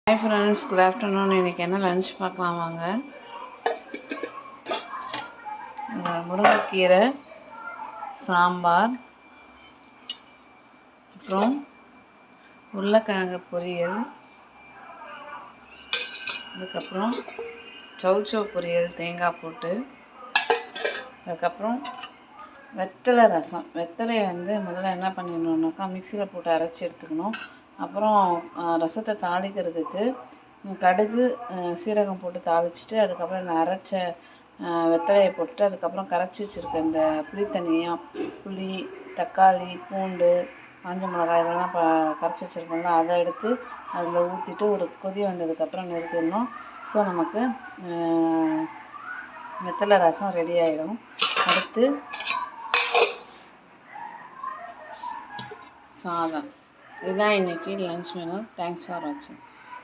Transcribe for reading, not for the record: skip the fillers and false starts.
Hi friends, good afternoon. இன்றைக்கி என்ன lunch பார்க்கலாம் வாங்க. முருங்கைக்கீரை சாம்பார், அப்புறம் உருளைக்கிழங்கு பொரியல், அதுக்கப்புறம் சௌச்சௌ பொரியல் தேங்காய் போட்டு, அதுக்கப்புறம் வெத்தலை ரசம். வெத்தலையை முதல்ல என்ன பண்ணிடணுன்னாக்கா மிக்சியில் போட்டு அரைச்சி எடுத்துக்கணும். அப்புறம் ரசத்தை தாளிக்கிறதுக்கு கடுகு சீரகம் போட்டு தாளிச்சிட்டு, அதுக்கப்புறம் இந்த அரைச்ச வெத்தலையை போட்டு, அதுக்கப்புறம் கரைச்சி வச்சுருக்க இந்த புளி, தக்காளி, பூண்டு, காஞ்ச மிளகாய் இதெல்லாம் கரைச்சி வச்சுருக்கோம்ல, அதை எடுத்து அதில் ஊற்றிட்டு ஒரு கொதி வந்ததுக்கப்புறம் நிறுத்திடணும். ஸோ நமக்கு வெத்தலை ரசம் ரெடி ஆகிடும். அடுத்து சாதம். இதுதான் இன்றைக்கி லன்ச் மெனு. தேங்க்ஸ் ஃபார் வாட்சிங்.